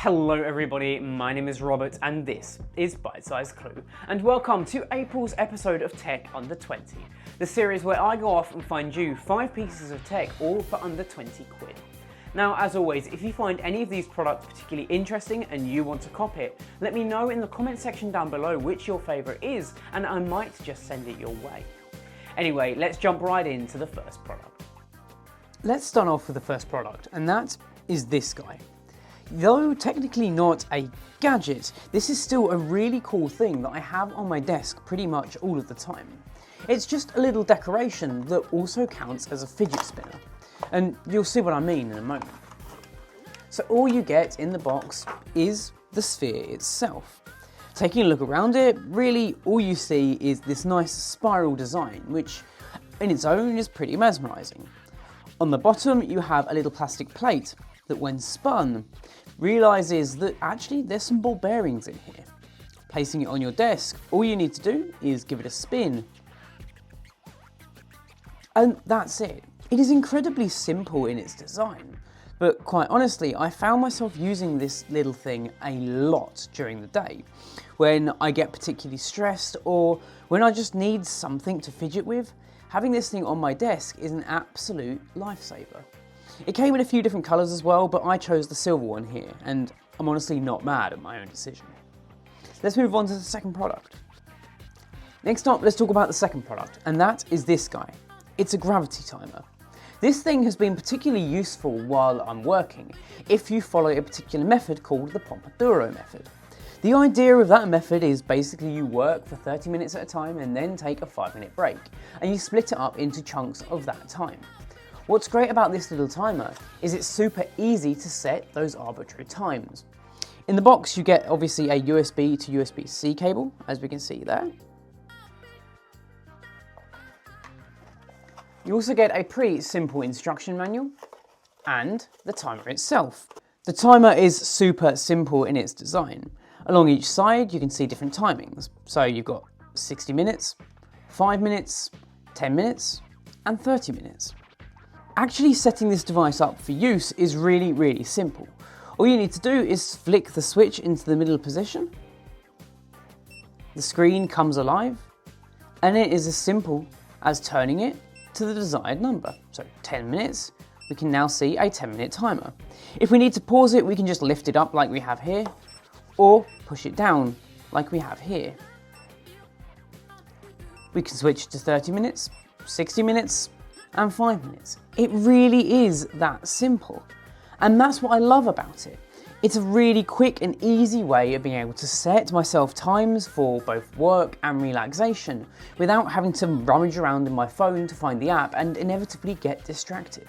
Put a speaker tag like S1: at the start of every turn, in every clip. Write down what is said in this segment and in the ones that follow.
S1: Hello everybody, my name is Robert and this is Bite Size Clue, and welcome to April's episode of Tech Under 20, the series where I go off and find you 5 pieces of tech all for under 20 quid. Now, as always, if you find any of these products particularly interesting and you want to cop it, let me know in the comment section down below which your favourite is, and I might just send it your way. Anyway, let's jump right into the first product. Let's start off with the first product, and that is this guy. Though technically not a gadget, this is still a really cool thing that I have on my desk pretty much all of the time. It's just a little decoration that also counts as a fidget spinner, and you'll see what I mean in a moment. So all you get in the box is the sphere itself. Taking a look around it, really all you see is this nice spiral design, which in its own is pretty mesmerising. On the bottom you have a little plastic plate that when spun, realises that actually there's some ball bearings in here. Placing it on your desk, all you need to do is give it a spin. And that's it. It is incredibly simple in its design, but quite honestly, I found myself using this little thing a lot during the day, when I get particularly stressed or when I just need something to fidget with. Having this thing on my desk is an absolute lifesaver. It came in a few different colours as well, but I chose the silver one here, and I'm honestly not mad at my own decision. Let's move on to the second product. Next up, let's talk about the second product, and that is this guy. It's a gravity timer. This thing has been particularly useful while I'm working, if you follow a particular method called the Pomodoro method. The idea of that method is basically you work for 30 minutes at a time and then take a 5-minute break, and you split it up into chunks of that time. What's great about this little timer is it's super easy to set those arbitrary times. In the box you get obviously a USB to USB-C cable, as we can see there. You also get a pretty simple instruction manual and the timer itself. The timer is super simple in its design. Along each side you can see different timings. So you've got 60 minutes, 5 minutes, 10 minutes and 30 minutes. Actually setting this device up for use is really simple. All you need to do is flick the switch into the middle position. The screen comes alive and it is as simple as turning it to the desired number. So 10 minutes, we can now see a 10-minute timer. If we need to pause it, we can just lift it up like we have here, or push it down like we have here. We can switch to 30 minutes, 60 minutes, and 5 minutes. It really is that simple. And that's what I love about it. It's a really quick and easy way of being able to set myself times for both work and relaxation without having to rummage around in my phone to find the app and inevitably get distracted.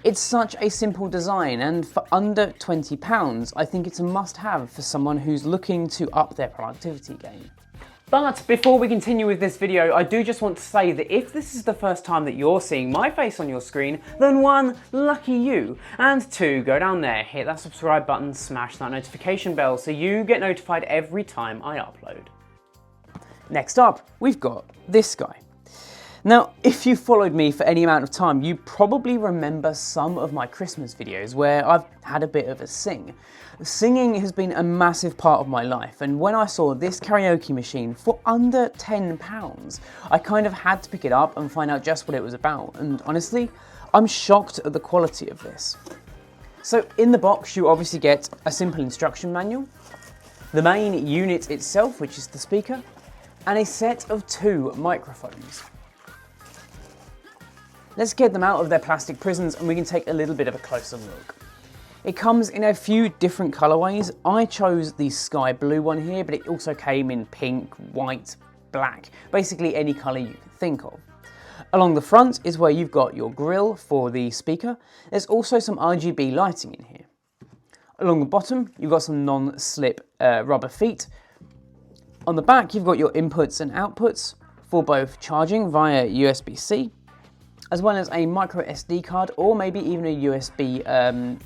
S1: It's such a simple design, and for under £20, I think it's a must-have for someone who's looking to up their productivity game. But before we continue with this video, I do just want to say that if this is the first time that you're seeing my face on your screen, then 1, lucky you, and 2, go down there, hit that subscribe button, smash that notification bell so you get notified every time I upload. Next up, we've got this guy. Now, if you followed me for any amount of time, you probably remember some of my Christmas videos where I've had a bit of a sing. Singing has been a massive part of my life, and when I saw this karaoke machine for under £10, I kind of had to pick it up and find out just what it was about, and honestly, I'm shocked at the quality of this. So in the box you obviously get a simple instruction manual, the main unit itself, which is the speaker, and a set of 2 microphones. Let's get them out of their plastic prisons and we can take a little bit of a closer look. It comes in a few different colourways. I chose the sky blue one here, but it also came in pink, white, black, basically any colour you can think of. Along the front is where you've got your grille for the speaker. There's also some RGB lighting in here. Along the bottom, you've got some non-slip rubber feet. On the back, you've got your inputs and outputs for both charging via USB-C, as well as a micro SD card or maybe even a USB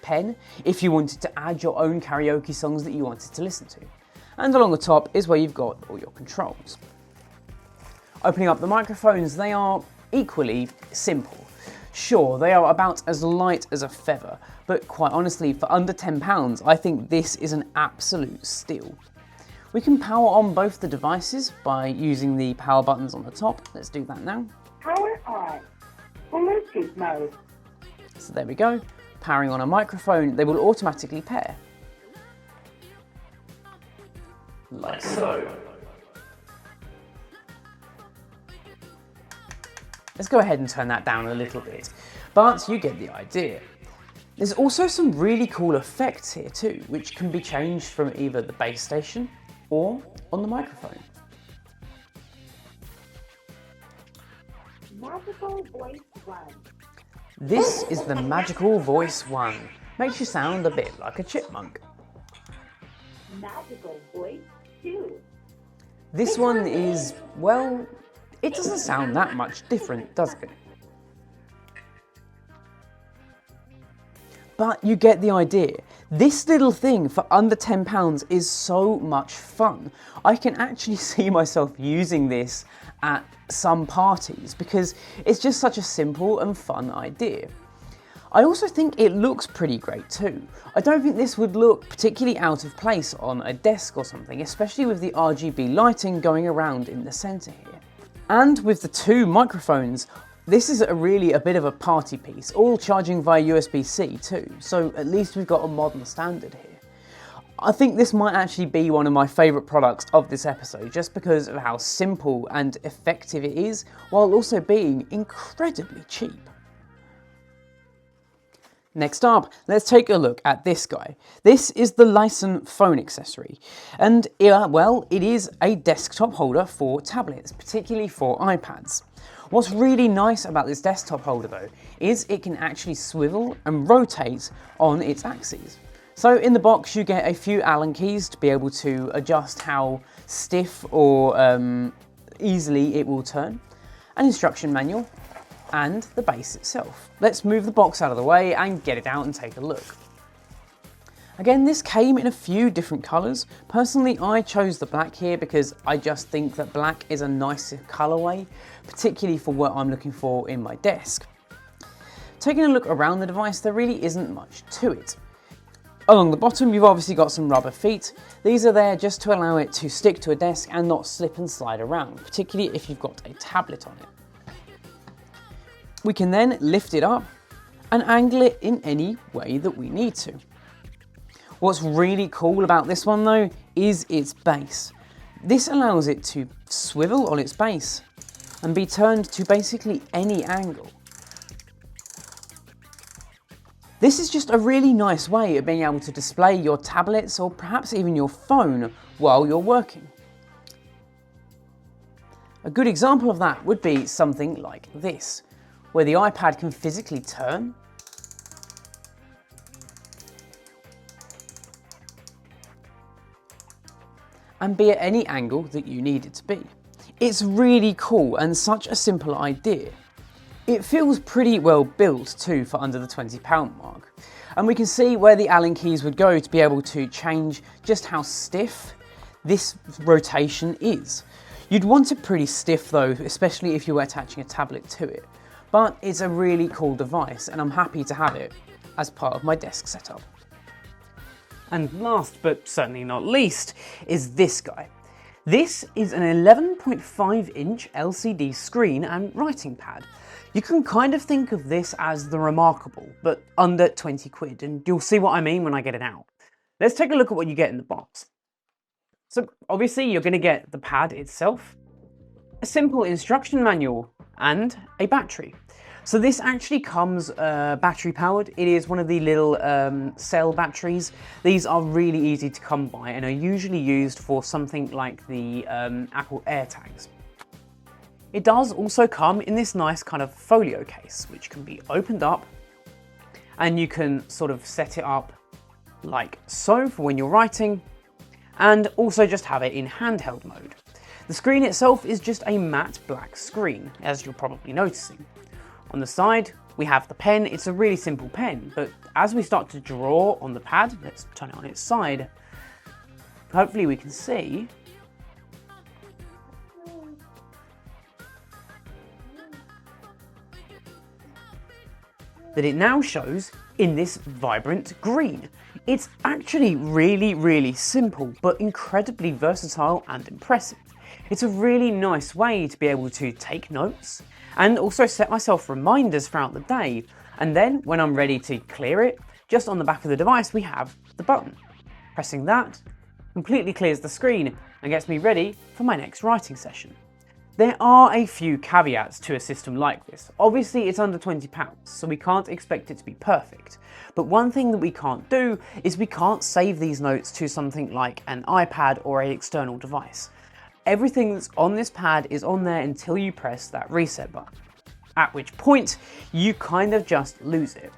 S1: pen if you wanted to add your own karaoke songs that you wanted to listen to. And along the top is where you've got all your controls. Opening up the microphones, they are equally simple. Sure, they are about as light as a feather, but quite honestly, for under £10, I think this is an absolute steal. We can power on both the devices by using the power buttons on the top. Let's do that now.
S2: Power on. Bluetooth mode.
S1: So there we go. Powering on a microphone, they will automatically pair. Like so. Let's go ahead and turn that down a little bit, but you get the idea. There's also some really cool effects here too, which can be changed from either the base station or on the microphone.
S2: Magical Voice 1.
S1: This is the Magical Voice 1. Makes you sound a bit like a chipmunk.
S2: Magical Voice 2.
S1: This one is, well, it doesn't sound that much different, does it? But you get the idea. This little thing for under £10 is so much fun. I can actually see myself using this at some parties because it's just such a simple and fun idea. I also think it looks pretty great too. I don't think this would look particularly out of place on a desk or something, especially with the RGB lighting going around in the centre here. And with the two microphones, this is really a bit of a party piece, all charging via USB-C too, so at least we've got a modern standard here. I think this might actually be one of my favourite products of this episode, just because of how simple and effective it is, while also being incredibly cheap. Next up, let's take a look at this guy. This is the Lyson phone accessory, and well, it is a desktop holder for tablets, particularly for iPads. What's really nice about this desktop holder though, is it can actually swivel and rotate on its axes. So in the box you get a few Allen keys to be able to adjust how stiff or easily it will turn, an instruction manual, and the base itself. Let's move the box out of the way and get it out and take a look. Again, this came in a few different colours. Personally, I chose the black here because I just think that black is a nicer colourway, particularly for what I'm looking for in my desk. Taking a look around the device, there really isn't much to it. Along the bottom, you've obviously got some rubber feet. These are there just to allow it to stick to a desk and not slip and slide around, particularly if you've got a tablet on it. We can then lift it up and angle it in any way that we need to. What's really cool about this one though is its base. This allows it to swivel on its base and be turned to basically any angle. This is just a really nice way of being able to display your tablets or perhaps even your phone while you're working. A good example of that would be something like this, where the iPad can physically turn and be at any angle that you need it to be. It's really cool and such a simple idea. It feels pretty well built too for under the £20 mark. And we can see where the Allen keys would go to be able to change just how stiff this rotation is. You'd want it pretty stiff though, especially if you were attaching a tablet to it. But it's a really cool device and I'm happy to have it as part of my desk setup. And last but certainly not least is this guy. This is an 11.5 inch LCD screen and writing pad. You can kind of think of this as the Remarkable, but under 20 quid, and you'll see what I mean when I get it out. Let's take a look at what you get in the box. So obviously you're going to get the pad itself, a simple instruction manual, and a battery. So this actually comes battery powered. It is one of the little cell batteries. These are really easy to come by and are usually used for something like the Apple AirTags. It does also come in this nice kind of folio case, which can be opened up and you can sort of set it up like so for when you're writing, and also just have it in handheld mode. The screen itself is just a matte black screen, as you're probably noticing. On the side, we have the pen. It's a really simple pen, but as we start to draw on the pad, let's turn it on its side, hopefully we can see that it now shows in this vibrant green. It's actually really simple, but incredibly versatile and impressive. It's a really nice way to be able to take notes and also set myself reminders throughout the day. And then when I'm ready to clear it, just on the back of the device, we have the button. Pressing that completely clears the screen and gets me ready for my next writing session. There are a few caveats to a system like this. Obviously it's under £20, so we can't expect it to be perfect. But one thing that we can't do is we can't save these notes to something like an iPad or an external device. Everything that's on this pad is on there until you press that reset button, at which point you kind of just lose it.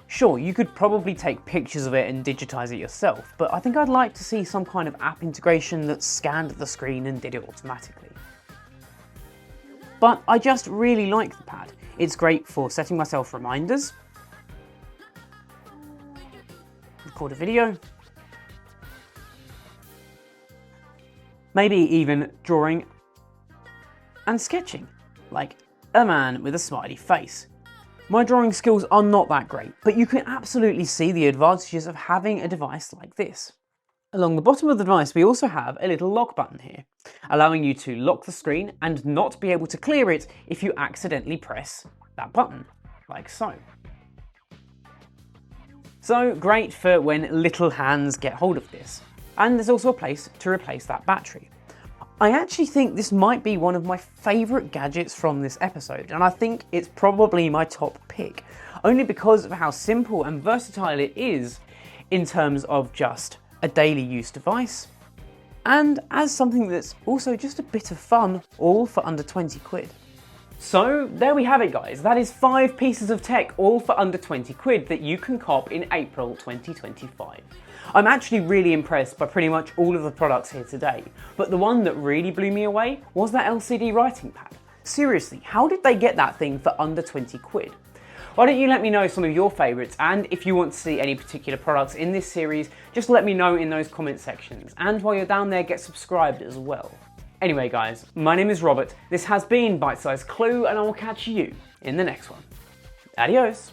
S1: Sure, you could probably take pictures of it and digitize it yourself, but I think I'd like to see some kind of app integration that scanned the screen and did it automatically. But I just really like the pad. It's great for setting myself reminders, record a video, maybe even drawing and sketching, like a man with a smiley face. My drawing skills are not that great, but you can absolutely see the advantages of having a device like this. Along the bottom of the device, we also have a little lock button here, allowing you to lock the screen and not be able to clear it if you accidentally press that button, like so. So great for when little hands get hold of this. And there's also a place to replace that battery. I actually think this might be one of my favourite gadgets from this episode, and I think it's probably my top pick, only because of how simple and versatile it is in terms of just a daily use device, and as something that's also just a bit of fun, all for under 20 quid. So there we have it guys, that is 5 pieces of tech all for under 20 quid that you can cop in April 2025. I'm actually really impressed by pretty much all of the products here today, but the one that really blew me away was that LCD writing pad. Seriously, how did they get that thing for under 20 quid? Why don't you let me know some of your favourites, and if you want to see any particular products in this series, just let me know in those comment sections, and while you're down there, get subscribed as well. Anyway guys, my name is Robert, this has been Bite Size Clue, and I will catch you in the next one. Adios!